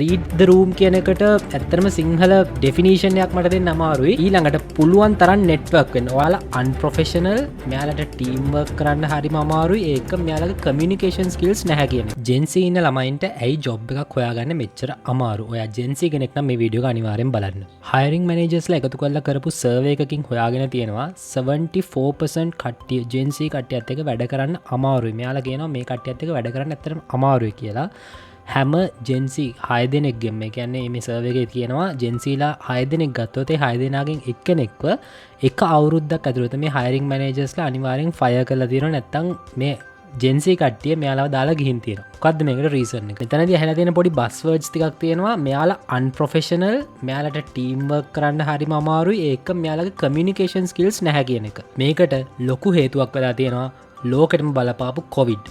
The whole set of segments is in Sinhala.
රීඩ් ද රූම් කියන එකට ඇත්තරම සිංහල ඩෙෆිනිෂන් එකක් මට දෙන්න අමාරුයි. ඊළඟට පුළුවන් තරම් නෙට්වර්ක් වෙන්න. ඔයාලා අන්ප්‍රොෆෙෂනල්, මෙයාලට ටීම් වර්ක් කරන්න හරිම අමාරුයි. ඒක මෙයාලගේ කමියුනිකේෂන් ස්කිල්ස් නැහැ කියන එක. ජෙන්සි ඉන්න ළමයින්ට ඇයි ජොබ් එකක් හොයාගන්න මෙච්චර අමාරු? ඔයා ජෙන්සි කෙනෙක් නම් මේ වීඩියෝ එක අනිවාර්යෙන් බලන්න. හයරින් මැනේජර්ස්ලා එකතු කරලා කරපු සර්වේ එකකින් හොයාගෙන තියෙනවා 74% කට්ටිය ජෙන්සි කට්ටියත් එක්ක වැඩ කරන්න අමාරුයි. මෙයාලා කියනවා මේ කට්ටියත් එක්ක වැඩ කරන්න ඇත්තටම අමාරුයි කියලා. හැම ජෙන්සි 6 දෙනෙක්ගෙන් මේ කියන්නේ මේ සර්වේ එකේ කියනවා ජෙන්සිලා 6 දෙනෙක් ගත්තොත් ඒ 6 දෙනාගෙන් එක්කෙනෙක්ව එක අවුරුද්දක් ඇතුළත මේ හයරින් මැනේජර්ස්ලා අනිවාර්යෙන් ෆයර් කරලා තියෙනවා. නැත්තම් මේ ජෙන්සි කට්ටිය මෙයාලව දාලා ගිහින් තියෙනවා. මොකද්ද මේකට රීසන් එක? මෙතනදී අහලා තියෙන පොඩි බස් වර්ඩ්ස් ටිකක් තියෙනවා. මෙයාලා අන්ප්‍රොෆෙෂනල්, මෙයාලට ටීම් වර්ක් කරන්න හරිම අමාරුයි. ඒක මෙයාලගේ කමියුනිකේෂන් ස්කිල්ස් නැහැ කියන එක. මේකට ලොකු හේතුවක් වෙලා තියෙනවා ලෝකෙටම බලපාපු කොවිඩ්.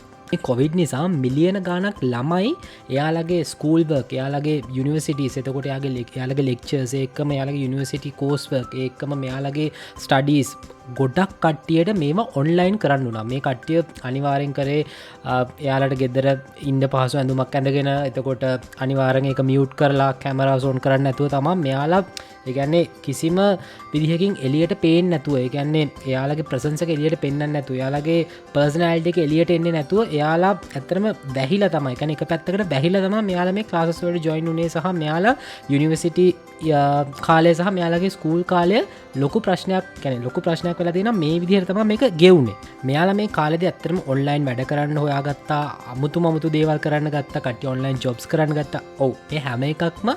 කොවිඩ් නිසා මිලියන ගානක් ළමයි එයාලගේ ස්කූල් වර්ක්, එයාලගේ යුනිවර්සිටිස්, එතකොට එයාලගේ ලෙක්චර්ස් එක්කම එයාලගේ යුනිවර්සිටි කෝස් වර්ක් එක්කම මෙයාලගේ ස්ටඩීස් ගොඩක් කට්ටියට මේම ඔන්ලයින් කරන්න වුණා. මේ කට්ටිය අනිවාර්යෙන් කරේ එයාලට ගෙදර ඉන්න පහසු ඇඳුමක් ඇඳගෙන, එතකොට අනිවාර්යෙන් ඒක මියුට් කරලා කැමරාස් ඔන් කරන්න නැතුව තමයි මෙයාලා ඒ කියන්නේ කිසිම විදිහකින් එළියට පේන්නේ නැතුව, ඒ කියන්නේ එයාලගේ ප්‍රසන්ස් එක එළියට පෙන්වන්න නැතුව, එයාලගේ පර්සනැලිටි එක එළියට එන්නේ නැතුව එයාලා ඇත්තටම වැහිලා තමයි. ඒ කියන්නේ එක පැත්තකට වැහිලා තමයි මෙයාලා මේ ක්ලාසස් වලට ජොයින් වුණේ, සහ මෙයාලා යුනිවර්සිටි කාලය සහ මෙයාලගේ ස්කූල් කාලය ලොකු ප්‍රශ්නයක්, කියන්නේ ලොකු ප්‍රශ්නයක් වෙලා තියෙනවා. මේ විදිහට තමයි මේක ගෙවුනේ. මෙයාලා මේ කාලෙදී ඇත්තටම ඔන්ලයින් වැඩ කරන්න හොයාගත්තා, අමුතු දේවල් කරන්න ගත්තා, කට්ටිය ඔන්ලයින් ජොබ්ස් කරන්න ගත්තා. ඔව්, මේ හැම එකක්ම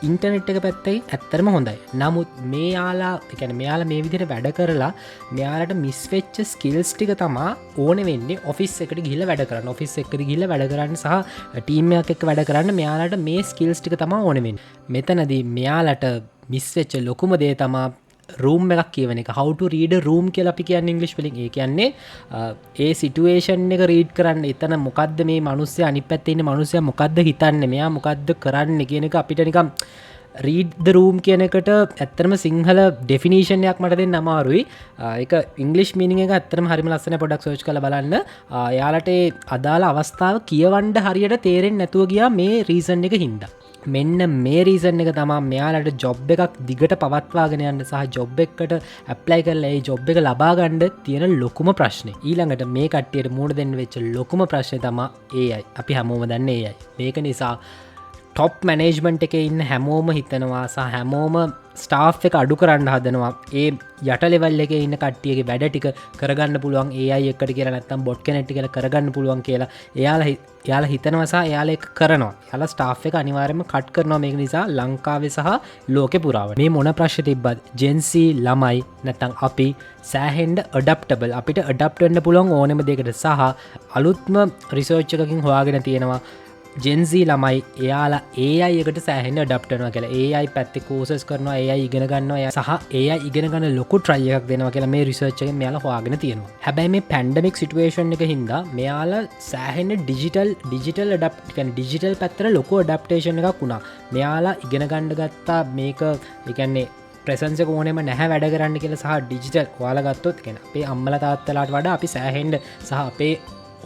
ඉන්ටර්නෙට් එක පැත්තයි ඇත්තරම හොඳයි. නමුත් මෙයාලා මේ විදිහට වැඩ කරලා මෙයාලට මිස් වෙච්ච ස්කිල්ස් ටික තමා ඕන වෙන්නේ ඔෆිස් එකට ගිහිල්ලා වැඩ කරන්න. ඔෆිස් එකට ගිහිල්ලා වැඩ කරන්න සහ ටීම් එකක් එක්ක වැඩ කරන්න මෙයාලට මේ ස්කිල්ස් ටික තමා ඕන වෙන්නේ. මෙතනදී මෙයාලට මිස් වෙච්ච ලොකුම දේ තමා රූම් එකක් කියවන එක. how to read a room කියලා අපි කියන්නේ ඉංග්‍රීසි වලින්. ඒ කියන්නේ ඒ සිටුේෂන් එක රීඩ් කරන්න. එතන මොකද්ද මේ මිනිස්සයා, අනිත් පැත්තේ ඉන්න මිනිස්සයා මොකද්ද හිතන්නේ, මෙයා මොකද්ද කරන්නේ කියන එක අපිට නිකන් රීඩ් ද රූම් කියන එකට ඇත්තටම සිංහල ඩෙෆිනිෂන් එකක් මට දෙන්න අමාරුයි. ඒක ඉංග්‍රීසි මීනින් එක ඇත්තටම හරිම ලස්සනයි. පොඩ්ඩක් සර්ච් කරලා බලන්න. යාලට ඒ අදාළ අවස්ථාව කියවන්න හරියට තේරෙන්නේ නැතුව ගියා මේ රීසන් එක හින්දා. මෙන්න මේ රීසන් එක තමා මෙයාලට ජොබ් එකක් දිගට පවත්වාගෙන යන්න සහ ජොබ් එකට ඇප්ලයි කරලා ඒ ජොබ් එක ලබා ගන්න තියෙන ලොකුම ප්‍රශ්නේ. ඊළඟට මේ කට්ටියට මුහුණ දෙන්න වෙච්ච ලොකුම ප්‍රශ්නේ තමා AI. අපි හැමෝම දන්නේ AI. මේක නිසා ටොප් මැනේජ්මන්ට් එකේ ඉන්න හැමෝම හිතනවා සහ හැමෝම ස්ටාෆ් එක අඩු කරන්න හදනවා ඒ යට ලෙවල් එකේ ඉන්න කට්ටියගේ වැඩ ටික කරගන්න පුළුවන් AI එකට කියලා, නැත්නම් බොට් කෙනෙක්ට කියලා කරගන්න පුළුවන් කියලා එයාලා හිතනවා සහ එයාලා ඒක කරනවා. එයාලා ස්ටාෆ් එක අනිවාර්යයෙන්ම කට් කරනවා. මේක නිසා ලංකාවේ සහ ලෝකේ පුරාවට මේ මොන ප්‍රශ්න තිබ්බත් ජෙන්සි ළමයි නැත්නම් අපි සෑහෙන්න ඇඩැප්ටබල්, අපිට ඇඩැප්ට් වෙන්න පුළුවන් ඕනෙම දෙයකට. සහ අලුත්ම රිසර්ච් එකකින් හොයාගෙන තියෙනවා ජෙන්සි ළමයි එයාලා AI එකට සෑහෙන්න ඇඩැප්ට් වෙනවා කියලා. AI පැත්තේ කෝසස් කරනවා, AI ඉගෙන ගන්නවා සහ AI ඉගෙන ගන්න ලොකු try එකක් දෙනවා කියලා මේ රිසර්ච් එකෙන් මෙයාලා හොයාගෙන තියෙනවා. හැබැයි මේ පැන්ඩමික් සිටුේෂන් එක හින්දා මෙයාලා සෑහෙන්න ඩිජිටල් ඇඩැප්ට්, කියන්නේ ඩිජිටල් පැත්තට ලොකු ඇඩැප්ටේෂන් එකක් වුණා. මෙයාලා ඉගෙන ගන්න ගත්තා මේක, ඒ කියන්නේ ප්‍රසන්ස් එක ඕනෙම නැහැ වැඩ කරන්න කියලා. සහ ඩිජිටල් ඔයාලා ගත්තොත් කියන්නේ අපේ අම්මලා තාත්තලාට වඩා අපි සෑහෙන්න සහ අපේ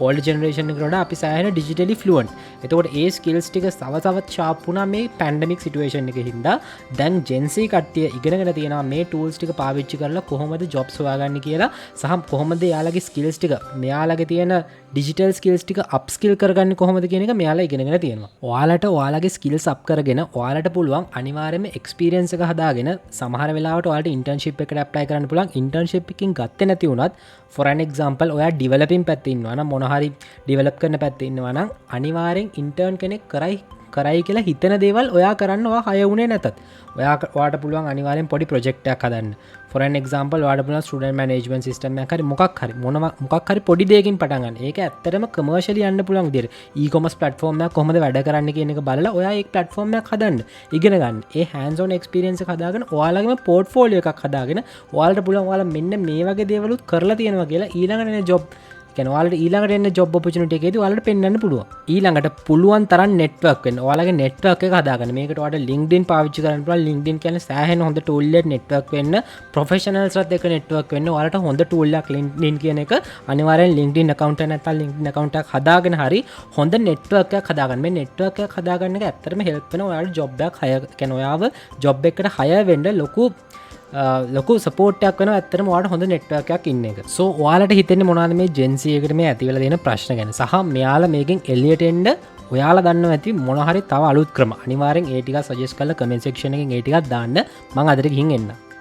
ඕල්ඩ් ජෙනරේෂන් එකට වඩා අපි සෑහෙන ඩිජිටලි ෆ්ලුවන්ට්. එතකොට ඒ ස්කිල්ස් ටික තවත් ෂාප් වුණා මේ පැන්ඩමික් සිටුේෂන් එක හින්දා. දැන් ජෙන්සි කට්ටිය ඉගෙනගෙන තියෙනවා මේ ටූල්ස් ටික පාවිච්චි කරලා කොහොමද ජොබ්ස් හොයාගන්නේ කියලා, සහ කොහොමද යාලගේ ස්කිල්ස් ටික, මෙයාලගේ තියෙන ඩිජිටල් ස්කිල්ස් ටික අප් ස්කිල් කරගන්නේ කොහොමද කියන එක මෙයාලා ඉගෙනගෙන තියෙනවා. ඔයාලට ඔයාලගේ ස්කිල්ස් අප් කරගෙන ඔයාලට පුළුවන් අනිවාර්යයෙන්ම එක්ස්පීරියන්ස් එක හදාගෙන සමහර වෙලාවට ඔයාලට ඉන්ටර්න්ෂිප් එකට ඇප්ලයි කරන්න පුළුවන්. ඉන්ටර්න්ෂිප් එකකින් ගත්තේ නැති වුණත් for an example ඔයා ඩෙවලොපින් පැත්තේ ඉන්නවා නම්, මොන හරි ඩෙවලොප් කරන පැත්තේ ඉන්නවා නම් අනිවාර්යෙන් ඉන්ටර්න් කෙනෙක් කරයි කියලා හිතන දේවල් ඔයා කරන්න ඔයා හය වුණේ නැතත් ඔයාට පුළුවන් අනිවාර්යෙන් පොඩි ප්‍රොජෙක්ට් එකක් හදන්න. for an example ඔයාට පුළුවන් ස්ටුඩන්ට් මැනේජ්මන්ට් සිස්ටම් එකක් හරි මොකක් හරි පොඩි දෙයකින් පටන් ගන්න. ඒක ඇත්තටම කමර්ෂියලි යන්න පුළුවන් විදියට e-commerce platform එකක් කොහොමද වැඩ කරන්නේ කියන එක බලලා ඔයා ඒක platform එකක් හදන්න ඉගෙන ගන්න. ඒ hands on experience එක හදාගෙන ඔයාලගේම portfolio එකක් හදාගෙන ඔයාලට පුළුවන් ඔයාලා මෙන්න මේ වගේ දේවලුත් කරලා තියෙනවා කියලා ඊළඟට එන job කැනවාලට ඊළඟට එන්න ජොබ් ඔපචුනිටි එකේදී ඔයාලට පෙන්වන්න පුළුවන්. ඊළඟට පුළුවන් තරම් නෙට්වර්ක් වෙන්න. ඔයාලගේ නෙට්වර්ක් එක හදාගන්න. මේකට ඔයාලට LinkedIn පාවිච්චි කරන්න පුළුවන්. LinkedIn කියන්නේ සෑහෙන හොඳ ටූල් එකක් නෙට්වර්ක් වෙන්න. ප්‍රොෆෙෂනල්ස්වත් එක්ක නෙට්වර්ක් වෙන්න. ඔයාලට හොඳ ටූල් එකක් LinkedIn කියන එක අනිවාර්යෙන් LinkedIn account එක නැත්නම් LinkedIn account එකක් හදාගෙන හරි හොඳ නෙට්වර්ක් එකක් හදාගන්න. මේ නෙට්වර්ක් එකක් හදාගන්න එක ඇත්තටම හෙල්ප් වෙනවා ඔයාලට ජොබ් එකක් හයර් කියන්නේ ඔයාව ජොබ් එකකට හයර් වෙන්න ලොකු සපෝට්යක් වෙන ඇත්තටම ඔයාලට හොඳ නෙට්වර්ක් එකක් ඉන්න එක. සෝ ඔයාලට හිතෙන්නේ මොනවද මේ Gen Z එකට මේ ඇති වෙලා තියෙන ප්‍රශ්න ගැන? සහ මෙයාලා මේකෙන් එළියට එන්න ඔයාලා දන්නවා ඇති මොන හරි තව අලුත් ක්‍රම. අනිවාර්යෙන් ඒ ටික සජෙස්ට් කරලා කමෙන්ට් සෙක්ෂන් එකෙන් ඒ ටිකක් දාන්න. මම අදට ගිහින් එන්නම්.